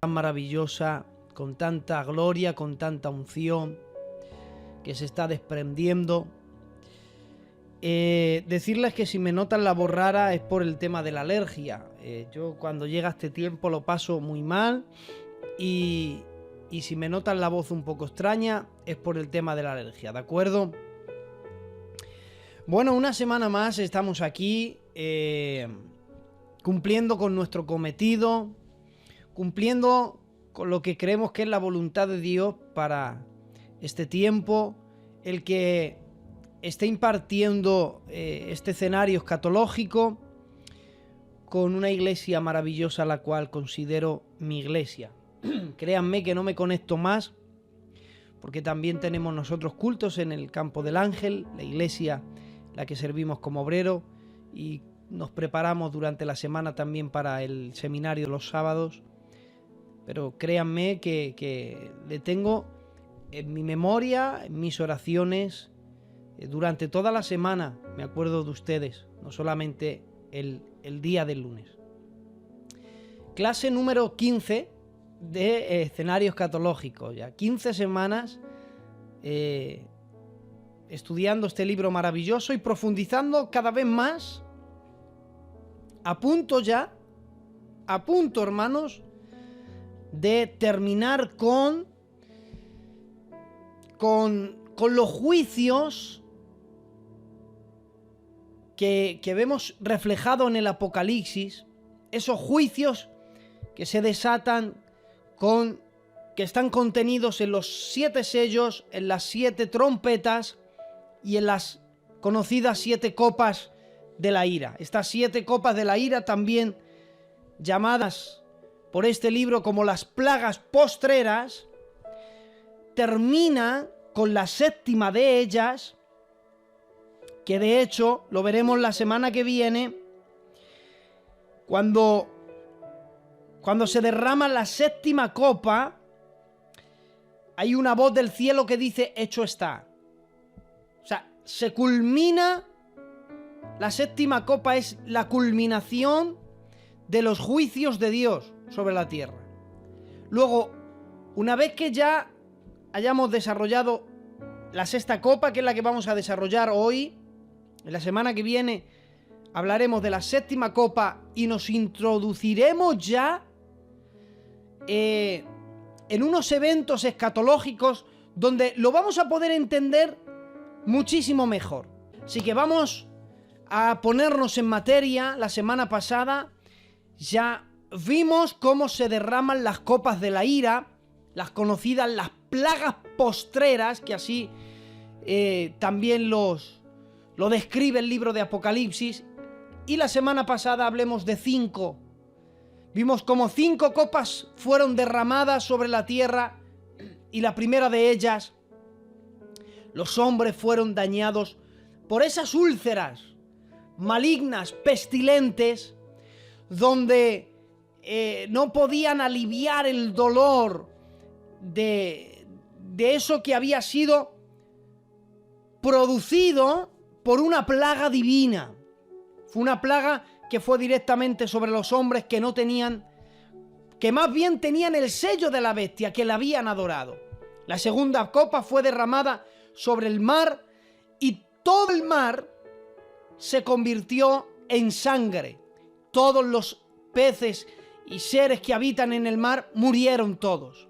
maravillosa, con tanta gloria, con tanta unción que se está desprendiendo. Decirles que si me notan la voz rara es por el tema de la alergia. Yo cuando llega este tiempo lo paso muy mal y si me notan la voz un poco extraña es por el tema de la alergia, ¿de acuerdo? Bueno, una semana más estamos aquí cumpliendo con nuestro cometido, cumpliendo con lo que creemos que es la voluntad de Dios para este tiempo, el que esté impartiendo este escenario escatológico con una iglesia maravillosa, la cual considero mi iglesia. Créanme que no me conecto más, porque también tenemos nosotros cultos en el Campo del Ángel, la iglesia la que servimos como obrero, y nos preparamos durante la semana también para el seminario los sábados. Pero créanme que le tengo en mi memoria, en mis oraciones, durante toda la semana me acuerdo de ustedes, no solamente el día del lunes. Clase número 15 de escenario escatológico, ya 15 semanas estudiando este libro maravilloso y profundizando cada vez más. A punto hermanos, de terminar con los juicios que vemos reflejado en el Apocalipsis, esos juicios que se desatan que están contenidos en los 7 sellos, en las 7 trompetas y en las conocidas 7 copas de la ira. Estas 7 copas de la ira, también llamadas por este libro como las plagas postreras, termina con la 7ª de ellas, que de hecho lo veremos la semana que viene, cuando se derrama la 7ª copa, hay una voz del cielo que dice: hecho está. O sea, se culmina, la 7ª copa es la culminación de los juicios de Dios sobre la tierra. Luego, una vez que ya hayamos desarrollado la 6ª copa, que es la que vamos a desarrollar hoy, en la semana que viene hablaremos de la 7ª copa y nos introduciremos ya en unos eventos escatológicos donde lo vamos a poder entender muchísimo mejor. Así que vamos a ponernos en materia. La semana pasada ya vimos cómo se derraman las copas de la ira, las conocidas las plagas postreras, que así también lo describe el libro de Apocalipsis. Y la semana pasada hablemos de 5. Vimos cómo 5 copas fueron derramadas sobre la tierra, y la primera de ellas, los hombres fueron dañados por esas úlceras malignas, pestilentes, donde no podían aliviar el dolor de eso que había sido producido por una plaga divina. Fue una plaga que fue directamente sobre los hombres que no tenían, que más bien tenían el sello de la bestia, que la habían adorado. La segunda copa fue derramada sobre el mar, y todo el mar se convirtió en sangre. Todos los peces y seres que habitan en el mar murieron todos.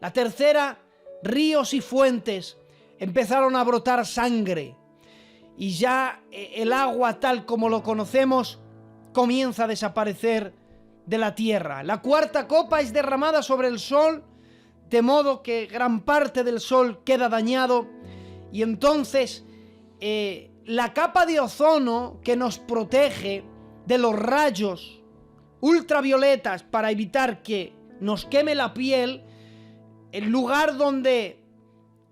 La tercera, ríos y fuentes empezaron a brotar sangre, y ya el agua tal como lo conocemos comienza a desaparecer de la tierra. La cuarta copa es derramada sobre el sol, de modo que gran parte del sol queda dañado, y entonces la capa de ozono que nos protege de los rayos ultravioletas para evitar que nos queme la piel, el lugar donde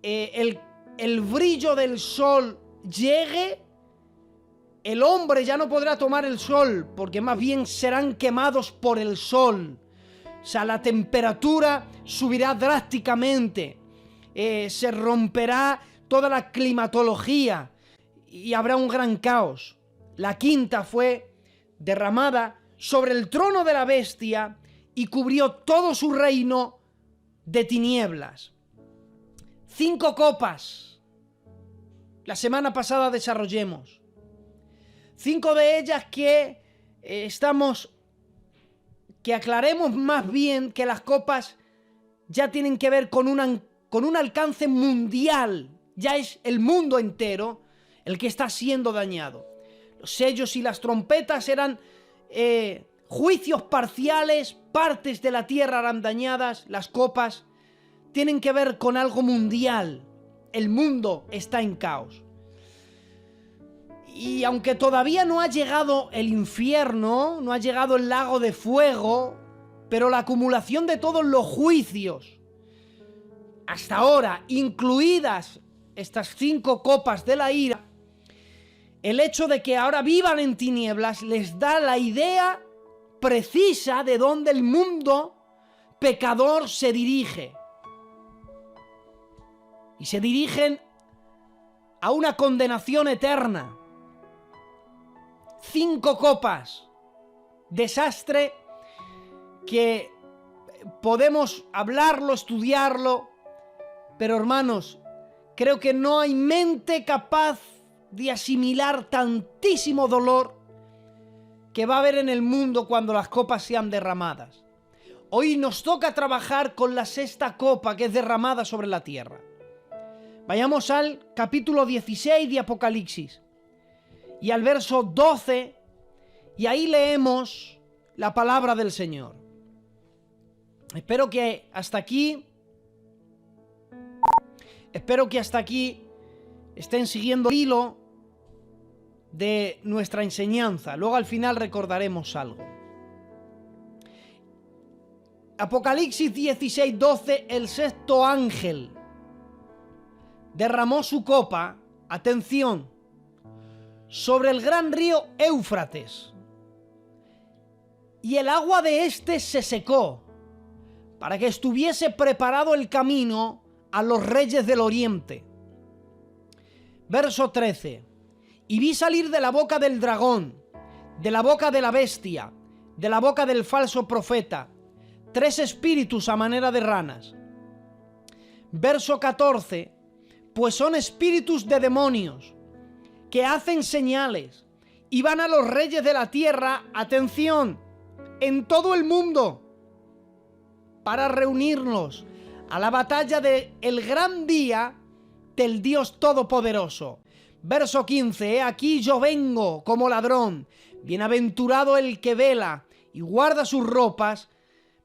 el brillo del sol llegue, el hombre ya no podrá tomar el sol, porque más bien serán quemados por el sol. O sea, la temperatura subirá drásticamente, se romperá toda la climatología y habrá un gran caos. La quinta fue derramada sobre el trono de la bestia y cubrió todo su reino de tinieblas. 5 copas. La semana pasada desarrollemos. 5 de ellas que que aclaremos más bien que las copas ya tienen que ver con un alcance mundial. Ya es el mundo entero el que está siendo dañado. Los sellos y las trompetas eran juicios parciales, partes de la tierra eran dañadas. Las copas tienen que ver con algo mundial. El mundo está en caos. Y aunque todavía no ha llegado el infierno, no ha llegado el lago de fuego, pero la acumulación de todos los juicios, hasta ahora, incluidas estas 5 copas de la ira, el hecho de que ahora vivan en tinieblas les da la idea precisa de dónde el mundo pecador se dirige. Y se dirigen a una condenación eterna. 5 copas. Desastre que podemos hablarlo, estudiarlo, pero hermanos, creo que no hay mente capaz de asimilar tantísimo dolor que va a haber en el mundo cuando las copas sean derramadas. Hoy nos toca trabajar con la 6ª copa que es derramada sobre la tierra. Vayamos al capítulo 16 de Apocalipsis y al verso 12, y ahí leemos la palabra del Señor. Espero que hasta aquí estén siguiendo el hilo de nuestra enseñanza. Luego al final recordaremos algo. Apocalipsis 16, 12, el 6º ángel derramó su copa, atención, sobre el gran río Éufrates, y el agua de éste se secó, para que estuviese preparado el camino a los reyes del oriente. Verso 13. Y vi salir de la boca del dragón, de la boca de la bestia, de la boca del falso profeta, 3 espíritus a manera de ranas. Verso 14. Pues son espíritus de demonios, que hacen señales, y van a los reyes de la tierra, atención, en todo el mundo, para reunirnos a la batalla del gran día del Dios Todopoderoso. Verso 15, aquí yo vengo como ladrón, bienaventurado el que vela y guarda sus ropas,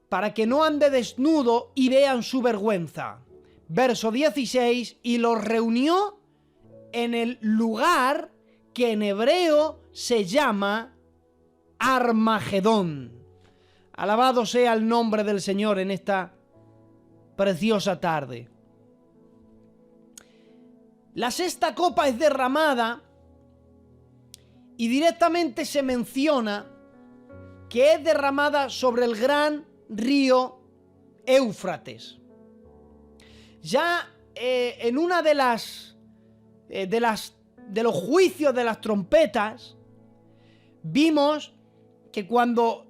para que no ande desnudo y vean su vergüenza. Verso 16, y los reunió en el lugar que en hebreo se llama Armagedón. Alabado sea el nombre del Señor en esta preciosa tarde. La 6ª copa es derramada y directamente se menciona que es derramada sobre el gran río Éufrates. Ya en una de los juicios de las trompetas vimos que cuando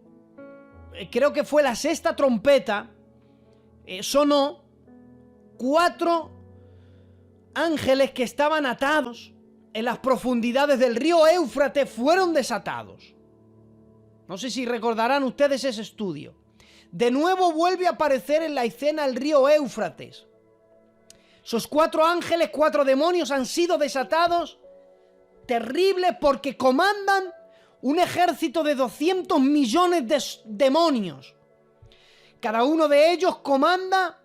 creo que fue la 6ª trompeta sonó, 4 ángeles que estaban atados en las profundidades del río Éufrates fueron desatados. No sé si recordarán ustedes ese estudio. De nuevo vuelve a aparecer en la escena el río Éufrates. Esos 4 ángeles, 4 demonios han sido desatados, terribles, porque comandan un ejército de 200 millones de demonios. Cada uno de ellos comanda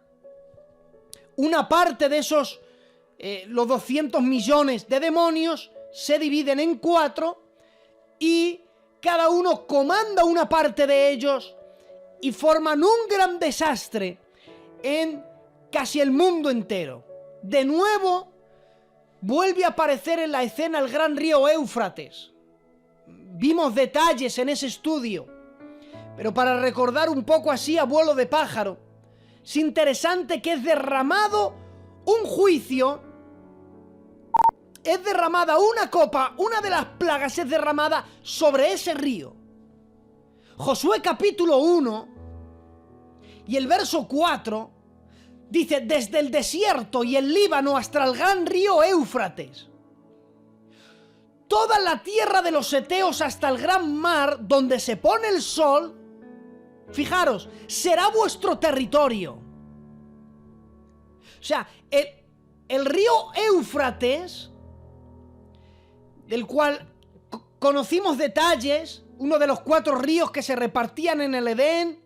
una parte de esos, los 200 millones de demonios se dividen en 4 y cada uno comanda una parte de ellos y forman un gran desastre en casi el mundo entero. De nuevo vuelve a aparecer en la escena el gran río Éufrates. Vimos detalles en ese estudio, pero para recordar un poco así a vuelo de pájaro, es interesante que es derramado un juicio, es derramada una copa, una de las plagas es derramada sobre ese río. Josué capítulo 1 Y el verso 4 dice, desde el desierto y el Líbano hasta el gran río Éufrates, toda la tierra de los heteos hasta el gran mar donde se pone el sol, fijaros, será vuestro territorio. O sea, el río Éufrates, del cual conocimos detalles, uno de los 4 ríos que se repartían en el Edén,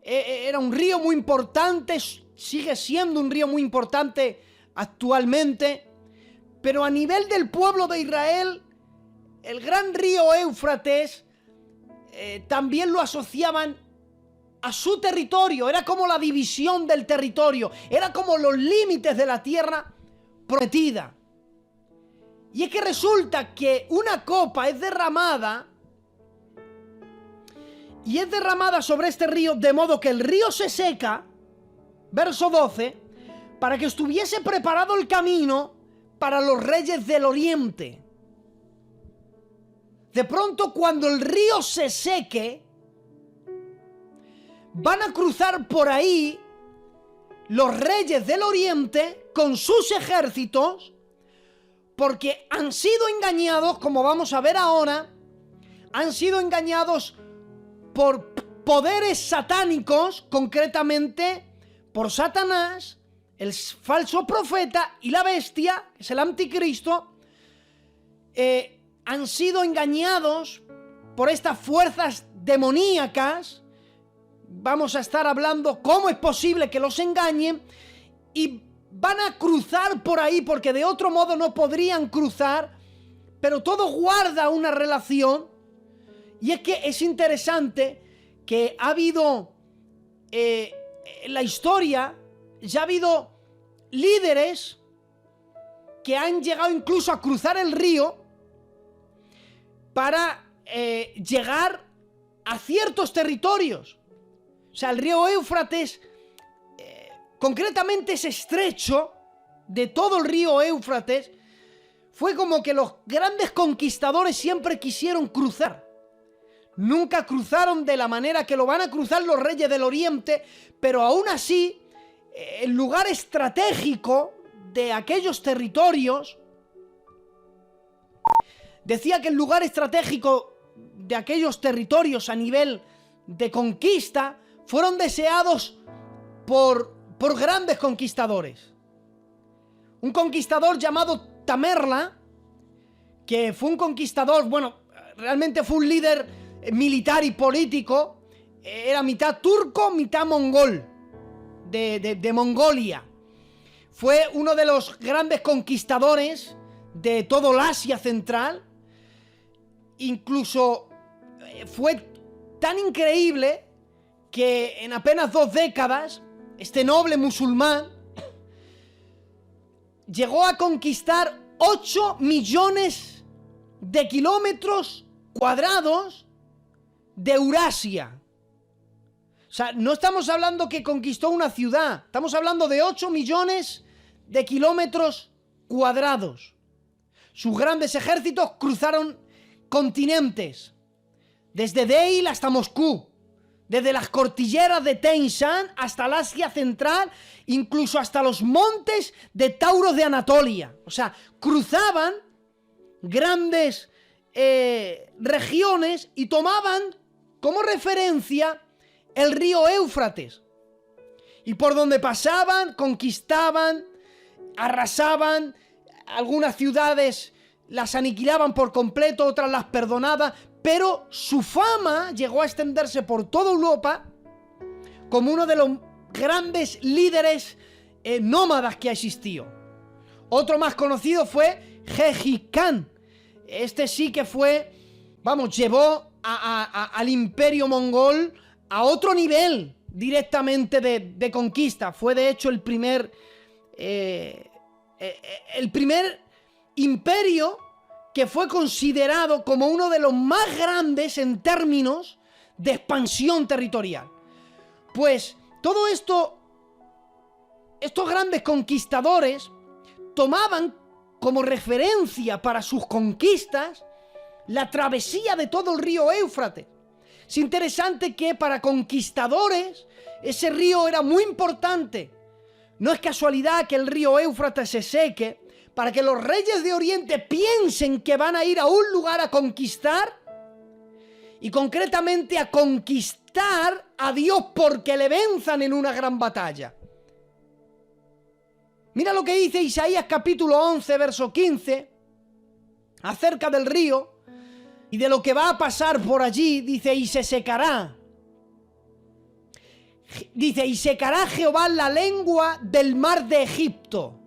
era un río muy importante, sigue siendo un río muy importante actualmente, pero a nivel del pueblo de Israel, el gran río Éufrates también lo asociaban a su territorio, era como la división del territorio, era como los límites de la tierra prometida. Y es que resulta que una copa es derramada, y es derramada sobre este río, de modo que el río se seca, verso 12, para que estuviese preparado el camino para los reyes del oriente. De pronto, cuando el río se seque, van a cruzar por ahí los reyes del oriente con sus ejércitos, porque han sido engañados, como vamos a ver ahora, han sido engañados por poderes satánicos, concretamente por Satanás, el falso profeta y la bestia, que es el anticristo. Han sido engañados por estas fuerzas demoníacas. Vamos a estar hablando cómo es posible que los engañen, y van a cruzar por ahí porque de otro modo no podrían cruzar, pero todo guarda una relación. Y es que es interesante que ha habido en la historia, ya ha habido líderes que han llegado incluso a cruzar el río para llegar a ciertos territorios. O sea, el río Éufrates concretamente ese estrecho de todo el río Éufrates fue como que los grandes conquistadores siempre quisieron cruzar. Nunca cruzaron de la manera que lo van a cruzar los reyes del oriente, pero aún así el lugar estratégico de aquellos territorios, decía que el lugar estratégico de aquellos territorios a nivel de conquista fueron deseados por grandes conquistadores. Un conquistador llamado Tamerla, que fue un conquistador, bueno, realmente fue un líder militar y político, era mitad turco, mitad mongol, de Mongolia. Fue uno de los grandes conquistadores de todo el Asia Central. Incluso fue tan increíble que en apenas 2 décadas, este noble musulmán llegó a conquistar 8 millones de kilómetros cuadrados de Eurasia. O sea, no estamos hablando que conquistó una ciudad, estamos hablando de 8 millones de kilómetros cuadrados. Sus grandes ejércitos cruzaron continentes, desde Deil hasta Moscú, desde las cordilleras de Tien Shan hasta el Asia Central, incluso hasta los montes de Tauros de Anatolia. O sea, cruzaban grandes regiones y tomaban como referencia el río Éufrates. Y por donde pasaban, conquistaban, arrasaban, algunas ciudades las aniquilaban por completo, otras las perdonaban, pero su fama llegó a extenderse por toda Europa como uno de los grandes líderes nómadas que ha existido. Otro más conocido fue Gengis Khan. Este sí que fue, vamos, llevó al imperio mongol a otro nivel directamente de conquista. Fue de hecho el primer imperio que fue considerado como uno de los más grandes en términos de expansión territorial. Pues todo esto, estos grandes conquistadores tomaban como referencia para sus conquistas la travesía de todo el río Éufrates. Es interesante que para conquistadores ese río era muy importante. No es casualidad que el río Éufrates se seque para que los reyes de Oriente piensen que van a ir a un lugar a conquistar, y concretamente a conquistar a Dios porque le venzan en una gran batalla. Mira lo que dice Isaías capítulo 11, verso 15, acerca del río y de lo que va a pasar por allí. Dice, y se secará. Dice, y secará Jehová la lengua del mar de Egipto,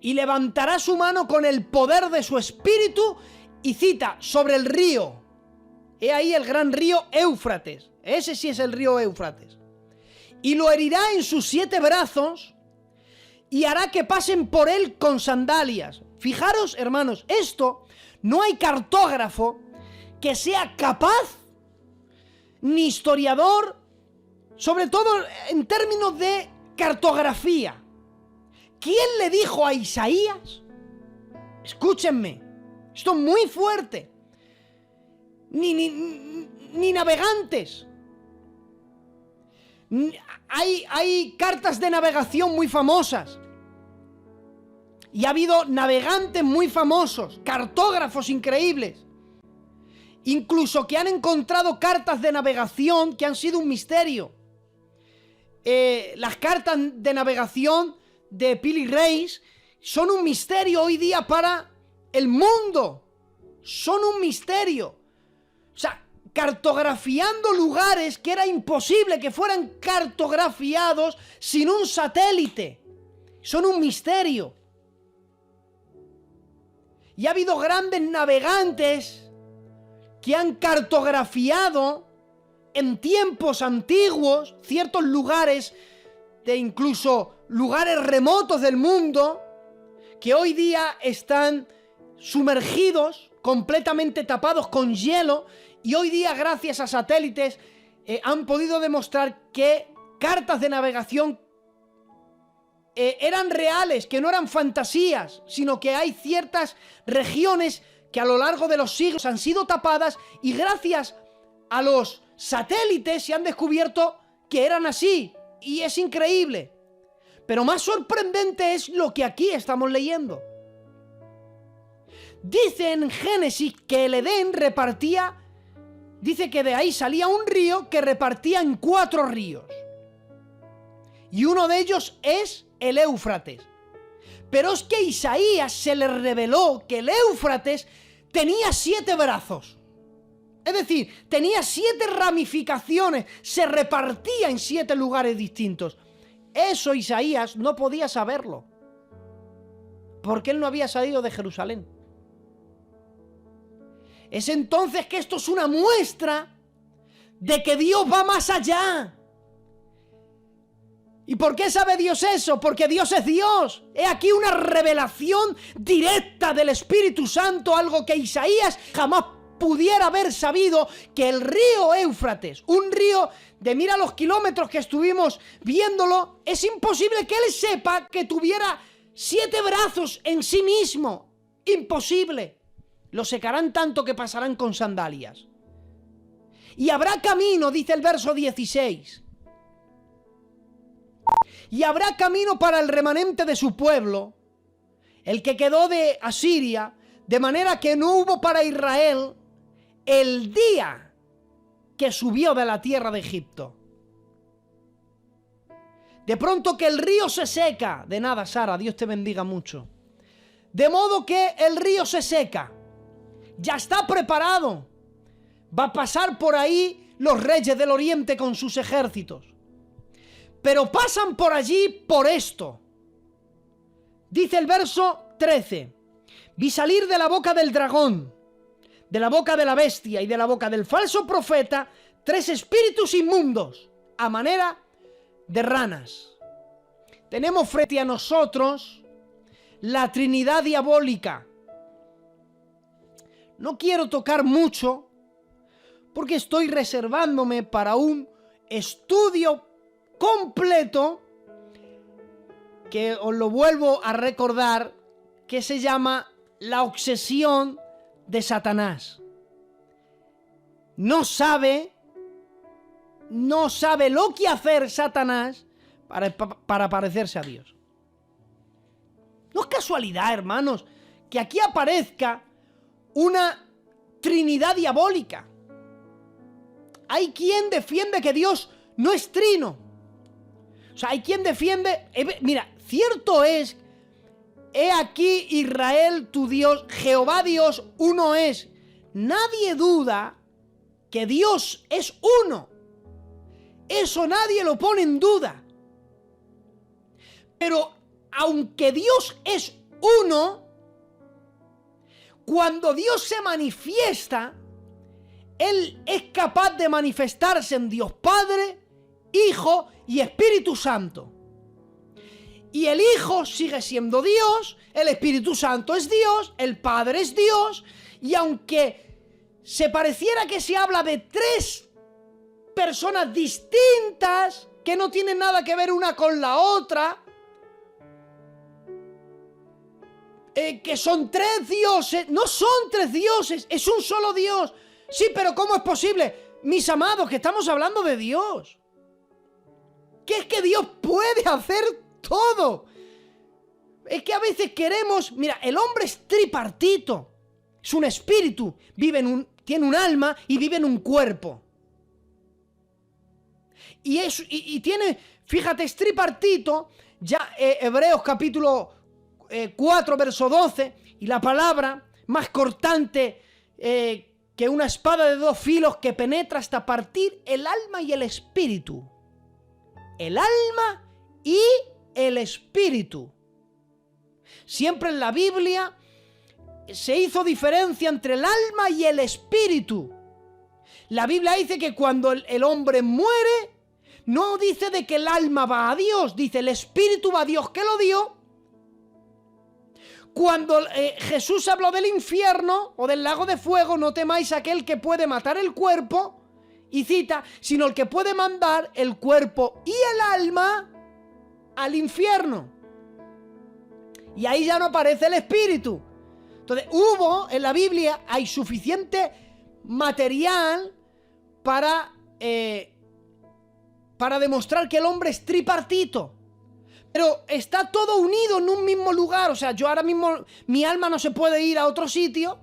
y levantará su mano con el poder de su espíritu, y cita, sobre el río. He ahí el gran río Éufrates. Ese sí es el río Éufrates. Y lo herirá en sus 7 brazos, y hará que pasen por él con sandalias. Fijaros, hermanos, esto no hay cartógrafo que sea capaz, ni historiador, sobre todo en términos de cartografía. ¿Quién le dijo a Isaías? Escúchenme, esto es muy fuerte. Ni navegantes. Hay cartas de navegación muy famosas. Y ha habido navegantes muy famosos, cartógrafos increíbles. Incluso que han encontrado cartas de navegación que han sido un misterio. Las cartas de navegación de Pili Reis son un misterio hoy día para el mundo. Son un misterio. O sea, cartografiando lugares que era imposible que fueran cartografiados sin un satélite. Son un misterio. Y ha habido grandes navegantes que han cartografiado en tiempos antiguos ciertos lugares, de incluso lugares remotos del mundo, que hoy día están sumergidos, completamente tapados con hielo, y hoy día, gracias a satélites, han podido demostrar que cartas de navegación eran reales, que no eran fantasías, sino que hay ciertas regiones que a lo largo de los siglos han sido tapadas, y gracias a los satélites se han descubierto que eran así, y es increíble. Pero más sorprendente es lo que aquí estamos leyendo. Dice en Génesis que el Edén repartía, dice que de ahí salía un río que repartía en 4 ríos. Y uno de ellos es el Éufrates. Pero es que a Isaías se le reveló que el Éufrates tenía 7 brazos. Es decir, tenía 7 ramificaciones, se repartía en 7 lugares distintos. Eso Isaías no podía saberlo, porque él no había salido de Jerusalén. Es entonces que esto es una muestra de que Dios va más allá. ¿Y por qué sabe Dios eso? Porque Dios es Dios. He aquí una revelación directa del Espíritu Santo, algo que Isaías jamás pudiera haber sabido, que el río Éufrates, un río de mira los kilómetros que estuvimos viéndolo, es imposible que él sepa que tuviera 7 brazos en sí mismo. Imposible. Lo secarán tanto que pasarán con sandalias. Y habrá camino, dice el verso 16. Y habrá camino para el remanente de su pueblo, el que quedó de Asiria, de manera que no hubo para Israel el día que subió de la tierra de Egipto. De pronto que el río se seca. De nada, Sara, Dios te bendiga mucho. De modo que el río se seca. Ya está preparado. Va a pasar por ahí los reyes del oriente con sus ejércitos. Pero pasan por allí por esto. Dice el verso 13. Vi salir de la boca del dragón, de la boca de la bestia y de la boca del falso profeta 3 espíritus inmundos, a manera de ranas. Tenemos frente a nosotros la Trinidad diabólica. No quiero tocar mucho porque estoy reservándome para un estudio completo que os lo vuelvo a recordar, que se llama la obsesión de Satanás. No sabe no sabe lo que hacer Satanás para parecerse a Dios. No es casualidad, hermanos, que aquí aparezca una trinidad diabólica. Hay quien defiende que Dios no es trino. O sea, hay quien defiende... Mira, cierto es, he aquí Israel tu Dios, Jehová Dios, uno es. Nadie duda que Dios es uno. Eso nadie lo pone en duda. Pero aunque Dios es uno, cuando Dios se manifiesta, Él es capaz de manifestarse en Dios Padre, Hijo y Espíritu Santo. Y el Hijo sigue siendo Dios, el Espíritu Santo es Dios, el Padre es Dios, y aunque se pareciera que se habla de tres personas distintas, que no tienen nada que ver una con la otra, que son tres dioses, no son tres dioses, es un solo Dios. Sí, pero ¿cómo es posible? Mis amados, que estamos hablando de Dios. Que es que Dios puede hacer todo. Es que a veces queremos... Mira, el hombre es tripartito. Es un espíritu. Tiene un alma y vive en un cuerpo. Y tiene... Fíjate, es tripartito. Ya Hebreos capítulo 4, verso 12. Y la palabra más cortante que una espada de dos filos que penetra hasta partir el alma y el espíritu. El alma y el espíritu. Siempre en la Biblia se hizo diferencia entre el alma y el espíritu. La Biblia dice que cuando el hombre muere, no dice de que el alma va a Dios, dice el espíritu va a Dios que lo dio. Cuando Jesús habló del infierno o del lago de fuego, no temáis a aquel que puede matar el cuerpo, y cita, sino el que puede mandar el cuerpo y el alma al infierno. Y ahí ya no aparece el espíritu. Entonces, en la Biblia hay suficiente material para demostrar que el hombre es tripartito. Pero está todo unido en un mismo lugar. O sea, yo ahora mismo, mi alma no se puede ir a otro sitio,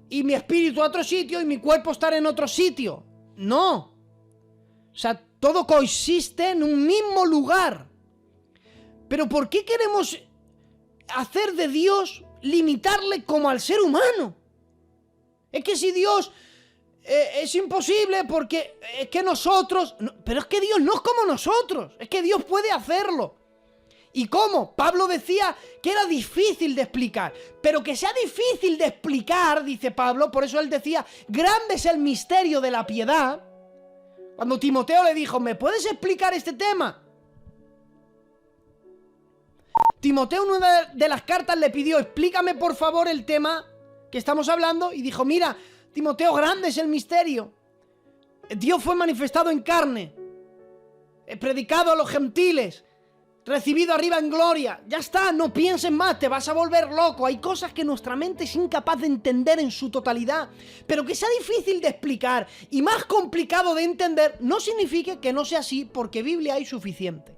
y mi espíritu a otro sitio, y mi cuerpo estar en otro sitio. No. O sea, todo coexiste en un mismo lugar. Pero ¿por qué queremos hacer de Dios, limitarle como al ser humano? Es que si Dios es imposible porque es que nosotros... No, pero es que Dios no es como nosotros. Es que Dios puede hacerlo. ¿Y cómo? Pablo decía que era difícil de explicar. Pero que sea difícil de explicar, dice Pablo, por eso él decía, grande es el misterio de la piedad. Cuando Timoteo le dijo, ¿me puedes explicar este tema? Timoteo en una de las cartas le pidió, explícame por favor el tema que estamos hablando. Y dijo, mira, Timoteo, grande es el misterio. Dios fue manifestado en carne, predicado a los gentiles, recibido arriba en gloria. Ya está, no pienses más, te vas a volver loco. Hay cosas que nuestra mente es incapaz de entender en su totalidad. Pero que sea difícil de explicar y más complicado de entender no significa que no sea así, porque Biblia hay suficiente.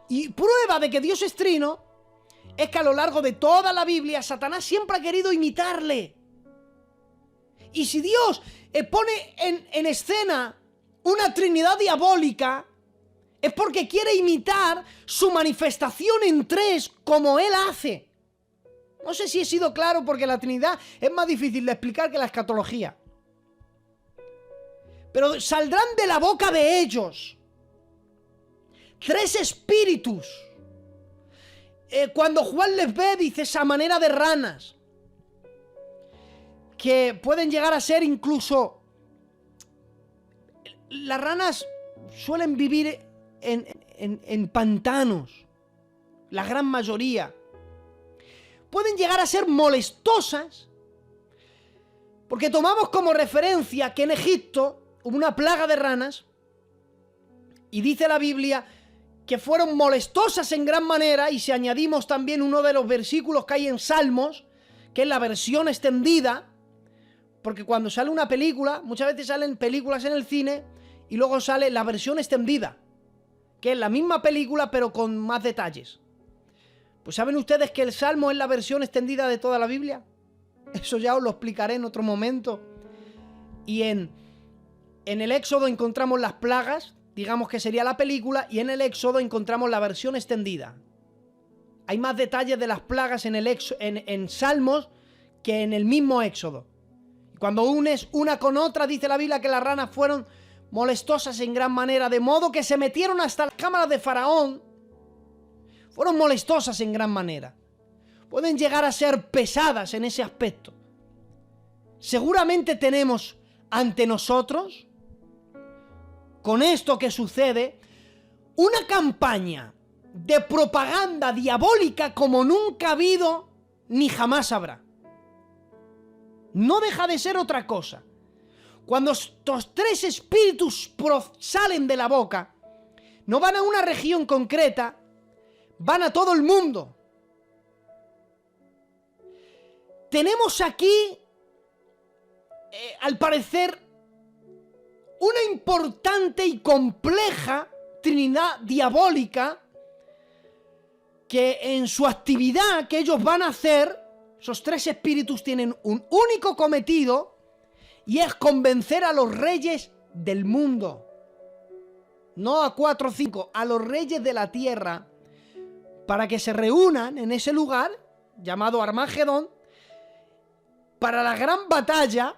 Y prueba de que Dios es trino es que a lo largo de toda la Biblia Satanás siempre ha querido imitarle. Y si Dios pone en escena una trinidad diabólica, es porque quiere imitar su manifestación en tres como Él hace. No sé si he sido claro, porque la Trinidad es más difícil de explicar que la escatología. Pero saldrán de la boca de ellos tres espíritus. Cuando Juan les ve, dice esa manera de ranas, que pueden llegar a ser incluso... Las ranas suelen vivir en pantanos, la gran mayoría. Pueden llegar a ser molestosas, porque tomamos como referencia que en Egipto hubo una plaga de ranas, y dice la Biblia que fueron molestosas en gran manera, y si añadimos también uno de los versículos que hay en Salmos, que es la versión extendida, porque cuando sale una película, muchas veces salen películas en el cine y luego sale la versión extendida, que es la misma película pero con más detalles. Pues ¿saben ustedes que el Salmo es la versión extendida de toda la Biblia? Eso ya os lo explicaré en otro momento. Y en el Éxodo encontramos las plagas, digamos que sería la película, y en el Éxodo encontramos la versión extendida. Hay más detalles de las plagas en Salmos que en el mismo Éxodo. Cuando unes una con otra, dice la Biblia que las ranas fueron molestosas en gran manera, de modo que se metieron hasta las cámaras de Faraón. Fueron molestosas en gran manera. Pueden llegar a ser pesadas en ese aspecto. Seguramente tenemos ante nosotros, con esto que sucede, una campaña de propaganda diabólica como nunca ha habido ni jamás habrá. No deja de ser otra cosa. Cuando estos tres espíritus salen de la boca, no van a una región concreta, van a todo el mundo. Tenemos aquí, al parecer, una importante y compleja trinidad diabólica que en su actividad que ellos van a hacer, esos tres espíritus tienen un único cometido y es convencer a los reyes del mundo. No a 4 o 5, a los reyes de la tierra, para que se reúnan en ese lugar llamado Armagedón para la gran batalla,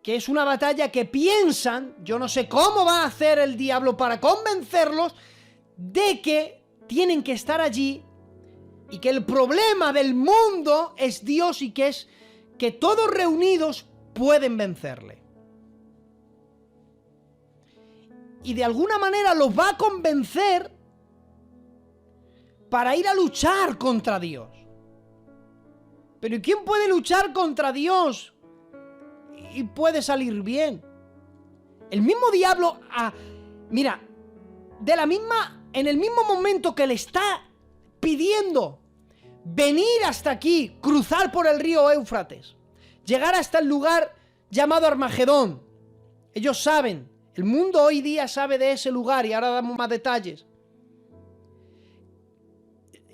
que es una batalla que piensan, yo no sé cómo va a hacer el diablo para convencerlos de que tienen que estar allí y que el problema del mundo es Dios y que es que todos reunidos pueden vencerle. Y de alguna manera los va a convencer para ir a luchar contra Dios. Pero ¿y quién puede luchar contra Dios y puede salir bien? El mismo diablo, mira, en el mismo momento que le está pidiendo venir hasta aquí, cruzar por el río Éufrates, llegar hasta el lugar llamado Armagedón. Ellos saben, el mundo hoy día sabe de ese lugar y ahora damos más detalles.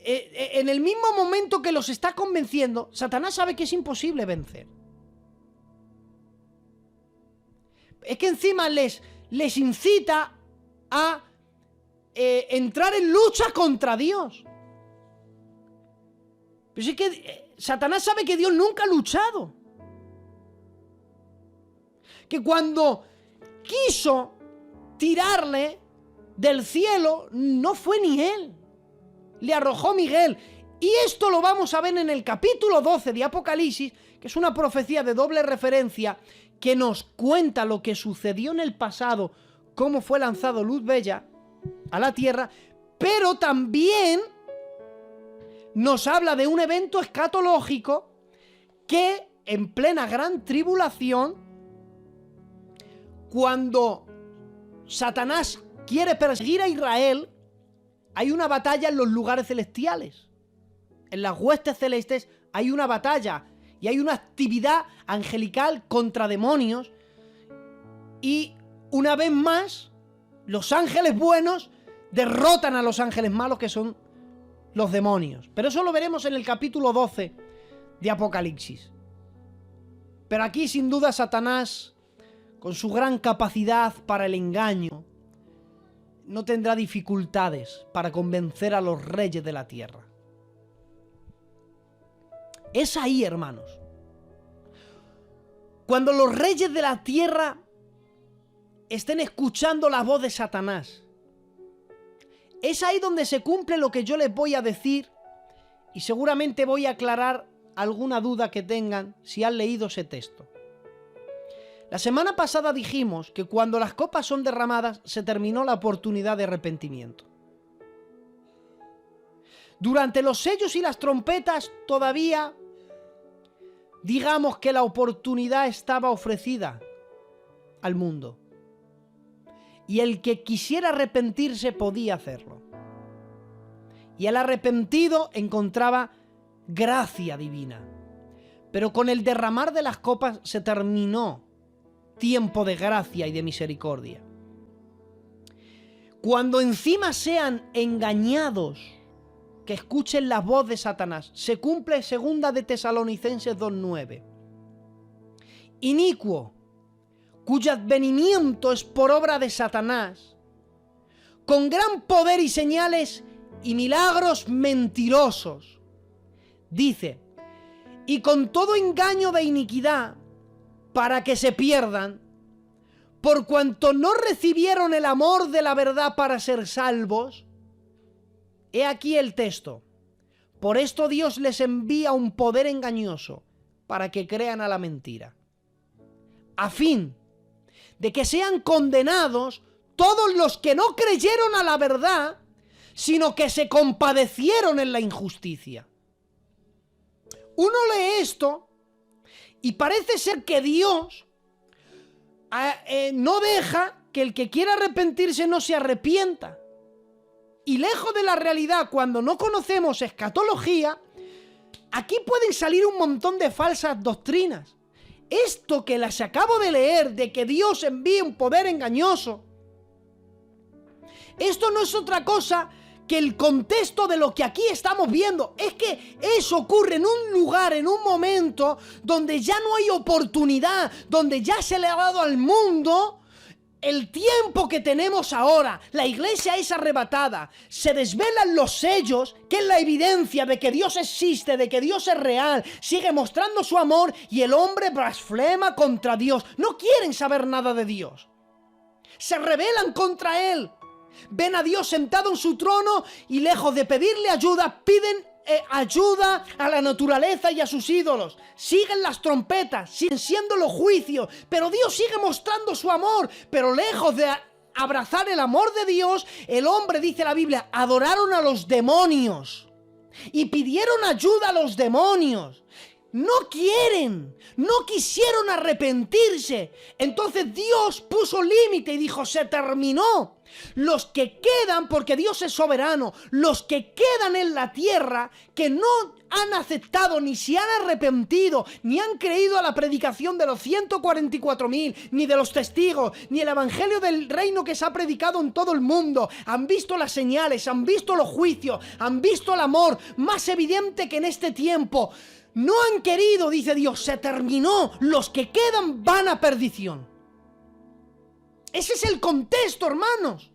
En el mismo momento que los está convenciendo, Satanás sabe que es imposible vencer. Es que encima les incita a entrar en lucha contra Dios. Pero es que Satanás sabe que Dios nunca ha luchado. Que cuando quiso tirarle del cielo, no fue ni él. Le arrojó Miguel. Y esto lo vamos a ver en el capítulo 12 de Apocalipsis, que es una profecía de doble referencia que nos cuenta lo que sucedió en el pasado, cómo fue lanzado Luz Bella a la tierra, pero también nos habla de un evento escatológico que en plena gran tribulación, cuando Satanás quiere perseguir a Israel, hay una batalla en los lugares celestiales. En las huestes celestes hay una batalla y hay una actividad angelical contra demonios. Y una vez más, los ángeles buenos derrotan a los ángeles malos, que son los demonios. Pero eso lo veremos en el capítulo 12 de Apocalipsis. Pero aquí sin duda Satanás, con su gran capacidad para el engaño, no tendrá dificultades para convencer a los reyes de la tierra. Es ahí, hermanos, cuando los reyes de la tierra estén escuchando la voz de Satanás. Es ahí donde se cumple lo que yo les voy a decir y seguramente voy a aclarar alguna duda que tengan si han leído ese texto. La semana pasada dijimos que cuando las copas son derramadas se terminó la oportunidad de arrepentimiento. Durante los sellos y las trompetas todavía, digamos que la oportunidad estaba ofrecida al mundo. Y el que quisiera arrepentirse podía hacerlo. Y el arrepentido encontraba gracia divina. Pero con el derramar de las copas se terminó tiempo de gracia y de misericordia. Cuando encima sean engañados, que escuchen la voz de Satanás. Se cumple 2 de Tesalonicenses 2:9. Inicuo, cuyo advenimiento es por obra de Satanás, con gran poder y señales y milagros mentirosos. Dice, y con todo engaño de iniquidad, para que se pierdan, por cuanto no recibieron el amor de la verdad para ser salvos. He aquí el texto. Por esto Dios les envía un poder engañoso, para que crean a la mentira, a fin de que sean condenados todos los que no creyeron a la verdad, sino que se compadecieron en la injusticia. Uno lee esto y parece ser que Dios no deja que el que quiera arrepentirse no se arrepienta. Y lejos de la realidad, cuando no conocemos escatología, aquí pueden salir un montón de falsas doctrinas. Esto que las acabo de leer, de que Dios envíe un poder engañoso, esto no es otra cosa que el contexto de lo que aquí estamos viendo. Es que eso ocurre en un lugar, en un momento donde ya no hay oportunidad, donde ya se le ha dado al mundo el tiempo que tenemos ahora. La iglesia es arrebatada, se desvelan los sellos, que es la evidencia de que Dios existe, de que Dios es real, sigue mostrando su amor, y el hombre blasfema contra Dios. No quieren saber nada de Dios, se rebelan contra Él. Ven a Dios sentado en su trono y lejos de pedirle ayuda, piden ayuda a la naturaleza y a sus ídolos. Siguen las trompetas, siguen siendo los juicios, pero Dios sigue mostrando su amor. Pero lejos de abrazar el amor de Dios, el hombre, dice la Biblia, adoraron a los demonios y pidieron ayuda a los demonios. No quieren, no quisieron arrepentirse. Entonces Dios puso límite y dijo, se terminó. Los que quedan, porque Dios es soberano, los que quedan en la tierra, que no han aceptado, ni se han arrepentido, ni han creído a la predicación de los 144.000, ni de los testigos, ni el evangelio del reino que se ha predicado en todo el mundo, han visto las señales, han visto los juicios, han visto el amor más evidente que en este tiempo. No han querido, dice Dios, se terminó. Los que quedan van a perdición. Ese es el contexto, hermanos.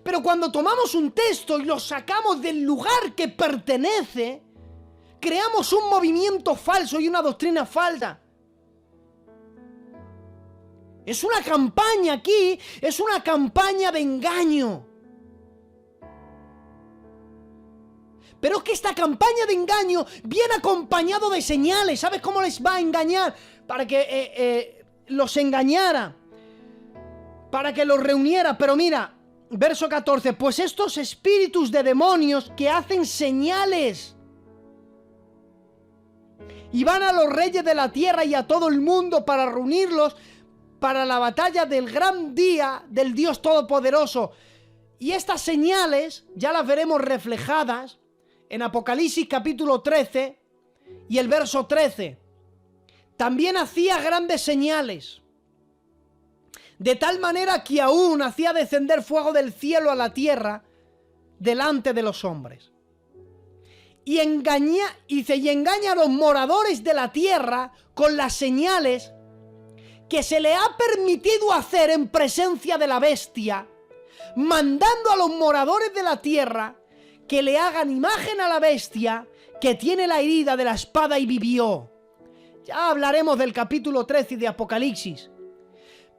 Pero cuando tomamos un texto y lo sacamos del lugar que pertenece, creamos un movimiento falso y una doctrina falsa. Es una campaña aquí, es una campaña de engaño. Pero es que esta campaña de engaño viene acompañado de señales. ¿Sabes cómo les va a engañar? Para que los engañara, para que los reuniera. Pero mira, verso 14, pues estos espíritus de demonios que hacen señales y van a los reyes de la tierra y a todo el mundo para reunirlos para la batalla del gran día del Dios Todopoderoso. Y estas señales ya las veremos reflejadas en Apocalipsis capítulo 13 y el verso 13. También hacía grandes señales, de tal manera que aún hacía descender fuego del cielo a la tierra delante de los hombres. Y engaña a los moradores de la tierra con las señales que se le ha permitido hacer en presencia de la bestia, mandando a los moradores de la tierra que le hagan imagen a la bestia que tiene la herida de la espada y vivió. Ya hablaremos del capítulo 13 de Apocalipsis.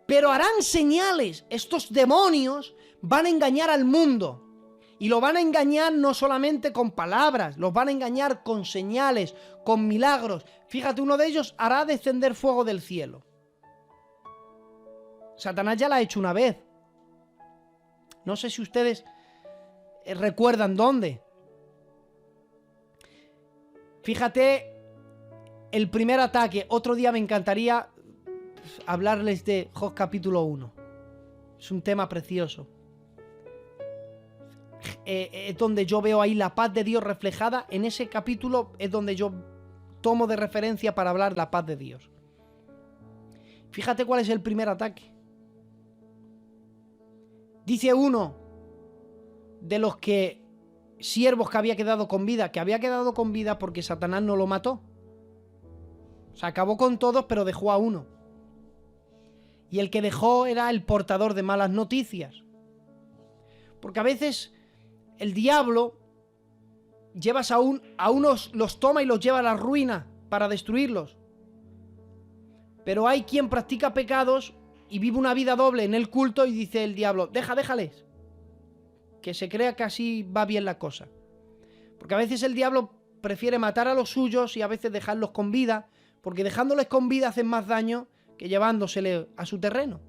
Pero harán señales. Estos demonios van a engañar al mundo. Y lo van a engañar no solamente con palabras, los van a engañar con señales, con milagros. Fíjate, uno de ellos hará descender fuego del cielo. Satanás ya la ha hecho una vez. No sé si ustedes recuerdan dónde. Fíjate el primer ataque. Otro día me encantaría hablarles de Job capítulo 1. Es un tema precioso. Es donde yo veo ahí la paz de Dios reflejada. En ese capítulo es donde yo tomo de referencia para hablar de la paz de Dios. Fíjate cuál es el primer ataque. Dice uno de los siervos que había quedado con vida, que había quedado con vida porque Satanás no lo mató. Se acabó con todos, pero dejó a uno. Y el que dejó era el portador de malas noticias. Porque a veces el diablo a unos los toma y los lleva a la ruina para destruirlos. Pero hay quien practica pecados y vive una vida doble en el culto y dice el diablo, déjales. Que se crea que así va bien la cosa. Porque a veces el diablo prefiere matar a los suyos y a veces dejarlos con vida, porque dejándoles con vida hacen más daño que llevándosele a su terreno.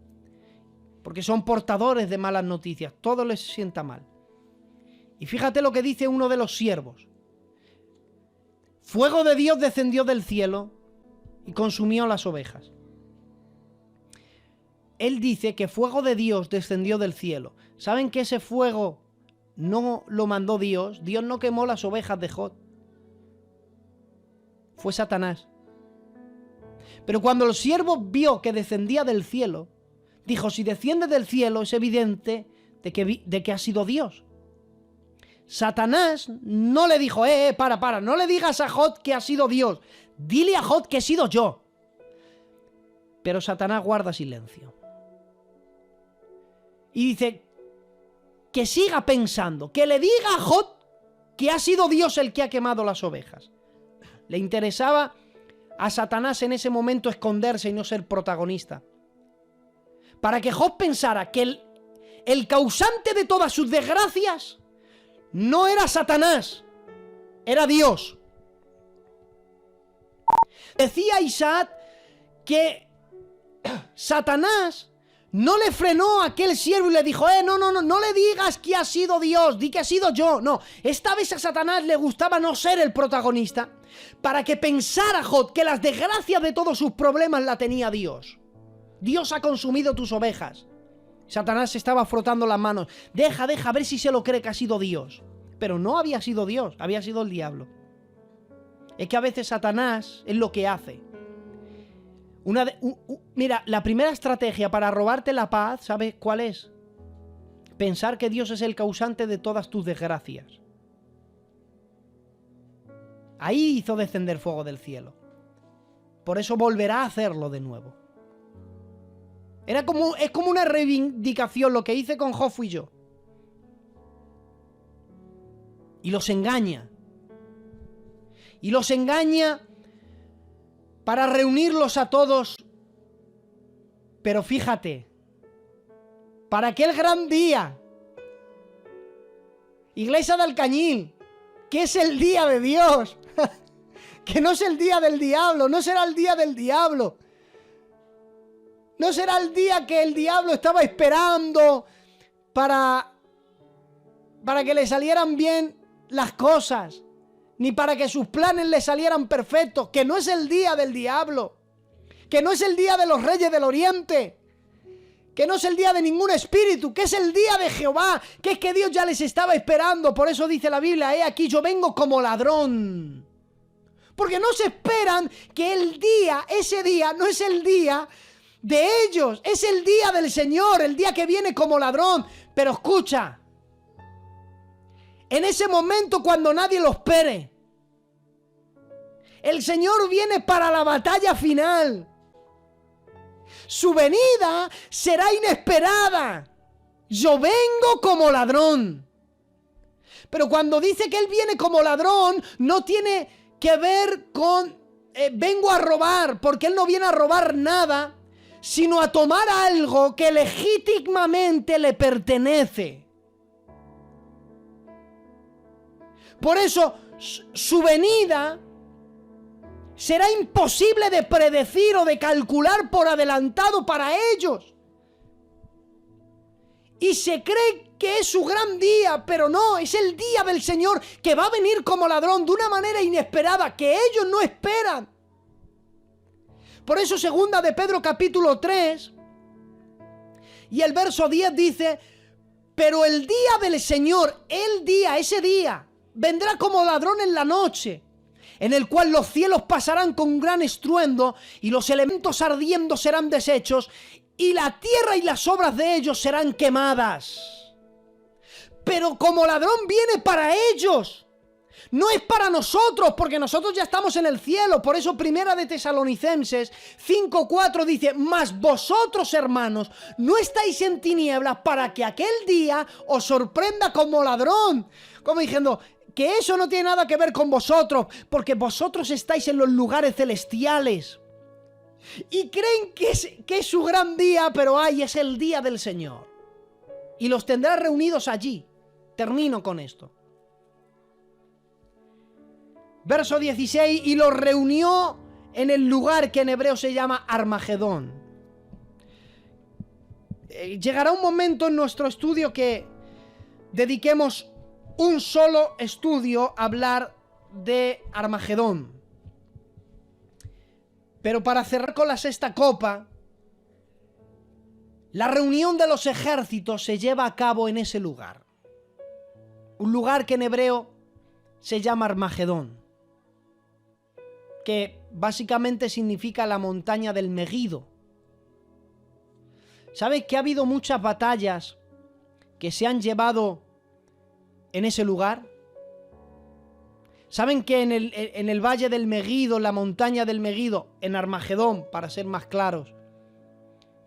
Porque son portadores de malas noticias, todo les sienta mal. Y fíjate lo que dice uno de los siervos. Fuego de Dios descendió del cielo y consumió las ovejas. Él dice que fuego de Dios descendió del cielo. ¿Saben que ese fuego no lo mandó Dios? Dios no quemó las ovejas de Job. Fue Satanás. Pero cuando el siervo vio que descendía del cielo, dijo, si desciende del cielo es evidente de que ha sido Dios. Satanás no le dijo, para, no le digas a Job que ha sido Dios. Dile a Job que he sido yo. Pero Satanás guarda silencio. Y dice, que siga pensando, que le diga a Job que ha sido Dios el que ha quemado las ovejas. Le interesaba a Satanás en ese momento esconderse y no ser protagonista. Para que Job pensara que el causante de todas sus desgracias no era Satanás, era Dios. Decía Isaac que Satanás no le frenó a aquel siervo y le dijo, no le digas que ha sido Dios, di que ha sido yo. No, esta vez a Satanás le gustaba no ser el protagonista, para que pensara Job que las desgracias de todos sus problemas la tenía Dios. Dios ha consumido tus ovejas. Satanás estaba frotando las manos. Deja, a ver si se lo cree que ha sido Dios. Pero no había sido Dios, había sido el diablo. Es que a veces Satanás es lo que hace. Mira, la primera estrategia para robarte la paz, ¿sabes cuál es? Pensar que Dios es el causante de todas tus desgracias. Ahí hizo descender fuego del cielo. Por eso volverá a hacerlo de nuevo. Es como una reivindicación. Lo que hice con Job fui yo. Y los engaña. Y los engaña para reunirlos a todos. Pero fíjate, para aquel gran día, Iglesia de Alcañil, que es el día de Dios, que no es el día del diablo, no será el día del diablo, no será el día que el diablo estaba esperando para que le salieran bien las cosas, ni para que sus planes le salieran perfectos, que no es el día del diablo, que no es el día de los reyes del oriente, que no es el día de ningún espíritu, que es el día de Jehová, que es que Dios ya les estaba esperando. Por eso dice la Biblia, aquí yo vengo como ladrón. Porque no se esperan que ese día no es el día de ellos, es el día del Señor, el día que viene como ladrón. Pero escucha, en ese momento cuando nadie lo espere, el Señor viene para la batalla final. Su venida será inesperada. Yo vengo como ladrón. Pero cuando dice que Él viene como ladrón, no tiene que ver con vengo a robar, porque Él no viene a robar nada, sino a tomar algo que legítimamente le pertenece. Por eso su venida será imposible de predecir o de calcular por adelantado para ellos. Y se cree que es su gran día, pero no, es el día del Señor que va a venir como ladrón de una manera inesperada que ellos no esperan. Por eso segunda de Pedro capítulo 3 y el verso 10 dice, pero el día del Señor, ese día, vendrá como ladrón en la noche, en el cual los cielos pasarán con gran estruendo y los elementos ardiendo serán deshechos y la tierra y las obras de ellos serán quemadas. Pero como ladrón viene para ellos. No es para nosotros, porque nosotros ya estamos en el cielo. Por eso Primera de Tesalonicenses 5:4 dice: mas vosotros, hermanos, no estáis en tinieblas para que aquel día os sorprenda como ladrón. Como diciendo que eso no tiene nada que ver con vosotros, porque vosotros estáis en los lugares celestiales. Y creen que es su gran día, pero ay, es el día del Señor. Y los tendrá reunidos allí. Termino con esto. Verso 16, y los reunió en el lugar que en hebreo se llama Armagedón. Llegará un momento en nuestro estudio que dediquemos un solo estudio a hablar de Armagedón. Pero para cerrar con la sexta copa, la reunión de los ejércitos se lleva a cabo en ese lugar. Un lugar que en hebreo se llama Armagedón, que básicamente significa la montaña del Megido. ¿Sabes que ha habido muchas batallas que se han llevado en ese lugar? ¿Saben que en el valle del Megido, la montaña del Megido, en Armagedón, para ser más claros,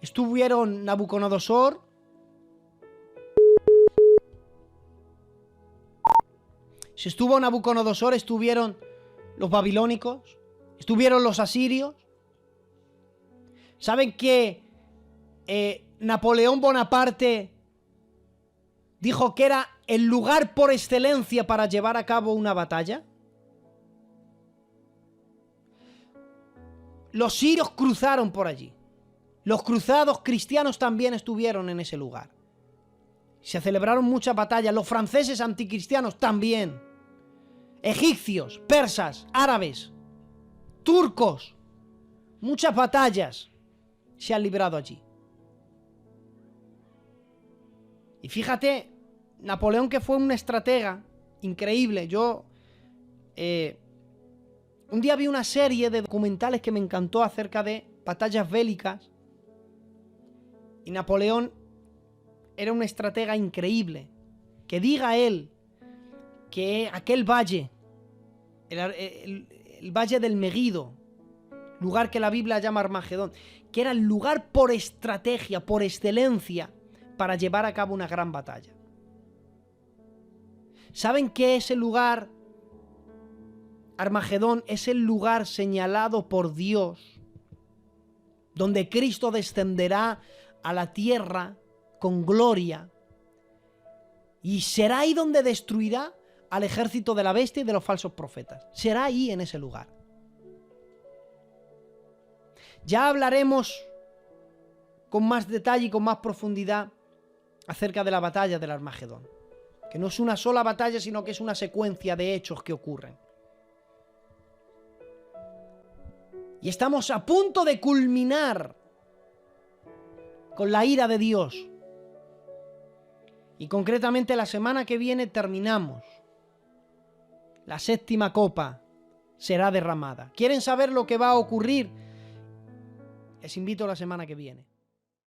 estuvieron Nabucodonosor, si estuvo Nabucodonosor, estuvieron los babilónicos, estuvieron los asirios? ¿Saben que Napoleón Bonaparte dijo que era el lugar por excelencia para llevar a cabo una batalla? Los sirios cruzaron por allí. Los cruzados cristianos también estuvieron en ese lugar. Se celebraron muchas batallas. Los franceses anticristianos también. Egipcios, persas, árabes, turcos. Muchas batallas se han librado allí. Y fíjate, Napoleón, que fue un estratega increíble. Yo un día vi una serie de documentales que me encantó acerca de batallas bélicas. Y Napoleón era un estratega increíble. Que diga él que aquel valle, el valle del Megido, lugar que la Biblia llama Armagedón, que era el lugar por estrategia, por excelencia, para llevar a cabo una gran batalla. ¿Saben qué es el lugar? Armagedón es el lugar señalado por Dios, donde Cristo descenderá a la tierra con gloria, y será ahí donde destruirá al ejército de la bestia y de los falsos profetas. Será ahí, en ese lugar. Ya hablaremos con más detalle y con más profundidad acerca de la batalla del Armagedón, que no es una sola batalla, sino que es una secuencia de hechos que ocurren. Y estamos a punto de culminar con la ira de Dios. Y concretamente la semana que viene terminamos. La séptima copa será derramada. ¿Quieren saber lo que va a ocurrir? Les invito a la semana que viene.